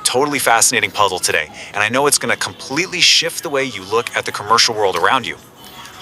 totally fascinating puzzle today, and I know it's going to completely shift the way you look at the commercial world around you.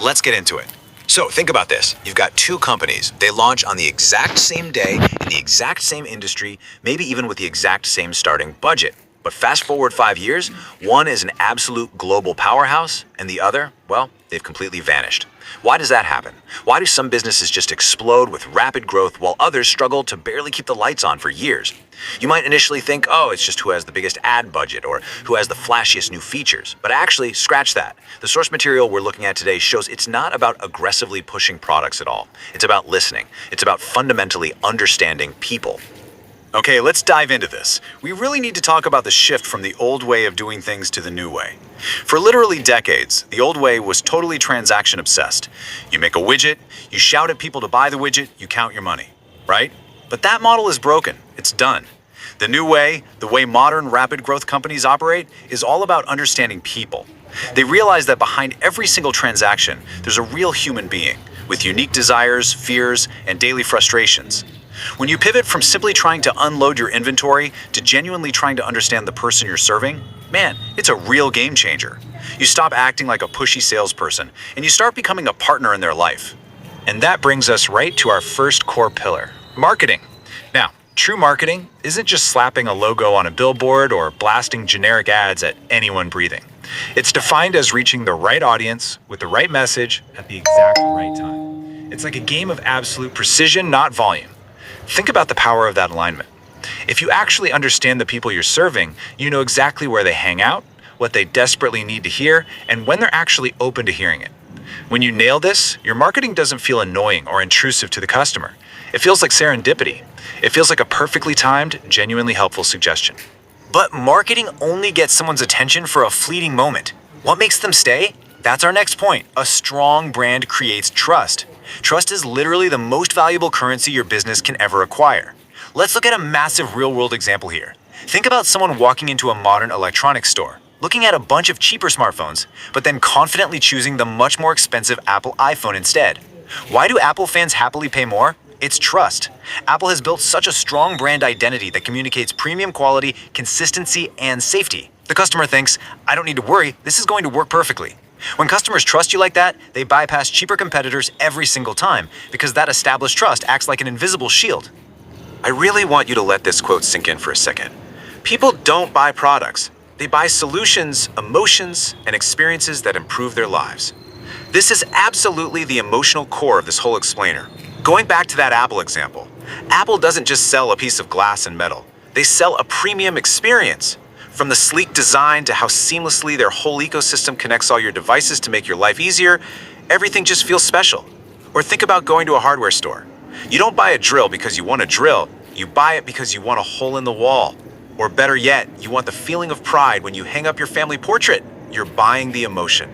Let's get into it. So think about this. You've got two companies. They launch on the exact same day in the exact same industry, maybe even with the exact same starting budget. But fast forward 5 years, one is an absolute global powerhouse, and the other, well, they've completely vanished. Why does that happen? Why do some businesses just explode with rapid growth while others struggle to barely keep the lights on for years? You might initially think, oh, it's just who has the biggest ad budget or who has the flashiest new features. But actually, scratch that. The source material we're looking at today shows it's not about aggressively pushing products at all. It's about listening. It's about fundamentally understanding people. Okay, let's dive into this. We really need to talk about the shift from the old way of doing things to the new way. For literally decades, the old way was totally transaction obsessed. You make a widget, you shout at people to buy the widget, you count your money, right? But that model is broken. It's done. The new way, the way modern rapid growth companies operate, is all about understanding people. They realize that behind every single transaction, there's a real human being with unique desires, fears, and daily frustrations. When you pivot from simply trying to unload your inventory to genuinely trying to understand the person you're serving, man, it's a real game changer. You stop acting like a pushy salesperson and you start becoming a partner in their life. And that brings us right to our first core pillar, marketing. Now, true marketing isn't just slapping a logo on a billboard or blasting generic ads at anyone breathing. It's defined as reaching the right audience with the right message at the exact right time. It's like a game of absolute precision, not volume. Think about the power of that alignment. If you actually understand the people you're serving, you know exactly where they hang out, what they desperately need to hear, and when they're actually open to hearing it. When you nail this, your marketing doesn't feel annoying or intrusive to the customer. It feels like serendipity. It feels like a perfectly timed, genuinely helpful suggestion. But marketing only gets someone's attention for a fleeting moment. What makes them stay? That's our next point. A strong brand creates trust. Trust is literally the most valuable currency your business can ever acquire. Let's look at a massive real-world example here. Think about someone walking into a modern electronics store, looking at a bunch of cheaper smartphones, but then confidently choosing the much more expensive Apple iPhone instead. Why do Apple fans happily pay more? It's trust. Apple has built such a strong brand identity that communicates premium quality, consistency, and safety. The customer thinks, I don't need to worry, this is going to work perfectly. When customers trust you like that, they bypass cheaper competitors every single time because that established trust acts like an invisible shield. I really want you to let this quote sink in for a second. People don't buy products. They buy solutions, emotions, and experiences that improve their lives. This is absolutely the emotional core of this whole explainer. Going back to that Apple example, Apple doesn't just sell a piece of glass and metal. They sell a premium experience. From the sleek design to how seamlessly their whole ecosystem connects all your devices to make your life easier, everything just feels special. Or think about going to a hardware store. You don't buy a drill because you want a drill, you buy it because you want a hole in the wall. Or better yet, you want the feeling of pride when you hang up your family portrait. You're buying the emotion.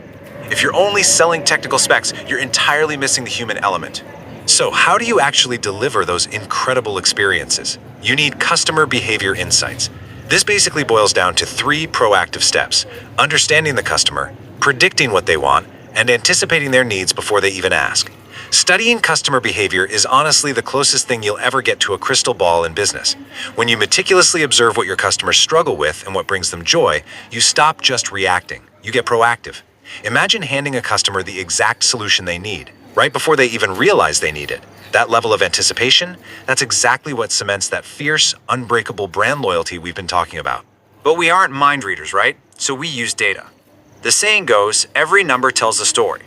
If you're only selling technical specs, you're entirely missing the human element. So how do you actually deliver those incredible experiences? You need customer behavior insights. This basically boils down to 3 proactive steps: understanding the customer, predicting what they want, and anticipating their needs before they even ask. Studying customer behavior is honestly the closest thing you'll ever get to a crystal ball in business. When you meticulously observe what your customers struggle with and what brings them joy, you stop just reacting. You get proactive. Imagine handing a customer the exact solution they need, right before they even realize they need it. That level of anticipation, that's exactly what cements that fierce, unbreakable brand loyalty we've been talking about. But we aren't mind readers, right? So we use data. The saying goes, every number tells a story.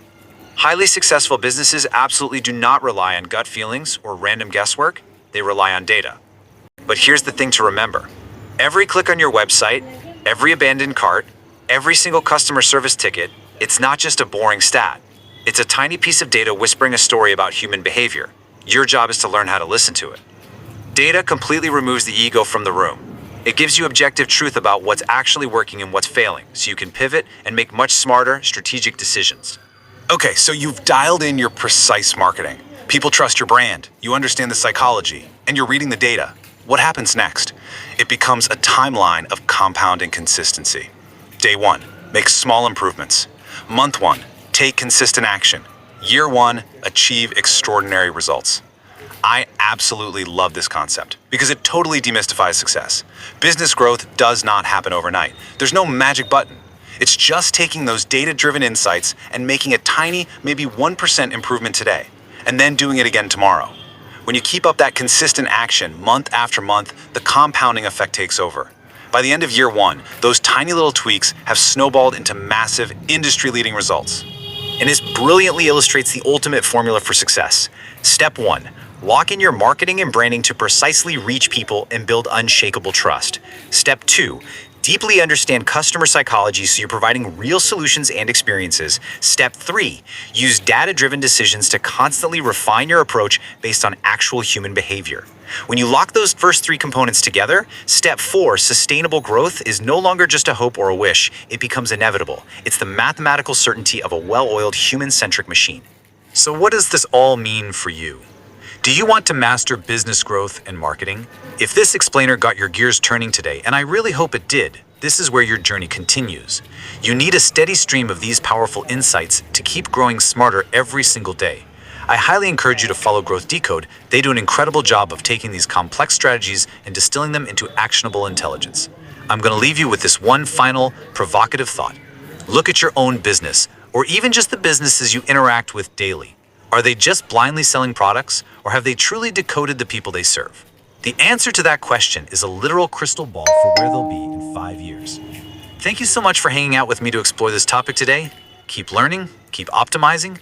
Highly successful businesses absolutely do not rely on gut feelings or random guesswork. They rely on data. But here's the thing to remember. Every click on your website, every abandoned cart, every single customer service ticket, it's not just a boring stat. It's a tiny piece of data whispering a story about human behavior. Your job is to learn how to listen to it. Data completely removes the ego from the room. It gives you objective truth about what's actually working and what's failing, so you can pivot and make much smarter, strategic decisions. Okay, so you've dialed in your precise marketing. People trust your brand, you understand the psychology, and you're reading the data. What happens next? It becomes a timeline of compounding consistency. Day 1, make small improvements. Month 1, take consistent action. Year 1, achieve extraordinary results. I absolutely love this concept because it totally demystifies success. Business growth does not happen overnight. There's no magic button. It's just taking those data-driven insights and making a tiny, maybe 1% improvement today, and then doing it again tomorrow. When you keep up that consistent action month after month, the compounding effect takes over. By the end of year one, those tiny little tweaks have snowballed into massive, industry-leading results. And this brilliantly illustrates the ultimate formula for success. Step 1. Lock in your marketing and branding to precisely reach people and build unshakable trust. Step 2. Deeply understand customer psychology so you're providing real solutions and experiences. Step 3. Use data-driven decisions to constantly refine your approach based on actual human behavior. When you lock those first 3 components together, Step 4, sustainable growth, is no longer just a hope or a wish. It becomes inevitable. It's the mathematical certainty of a well-oiled, human-centric machine. So what does this all mean for you? Do you want to master business growth and marketing? If this explainer got your gears turning today, and I really hope it did, this is where your journey continues. You need a steady stream of these powerful insights to keep growing smarter every single day. I highly encourage you to follow Growth Decode. They do an incredible job of taking these complex strategies and distilling them into actionable intelligence. I'm going to leave you with this one final provocative thought. Look at your own business, or even just the businesses you interact with daily. Are they just blindly selling products, or have they truly decoded the people they serve? The answer to that question is a literal crystal ball for where they'll be in 5 years. Thank you so much for hanging out with me to explore this topic today. Keep learning, keep optimizing,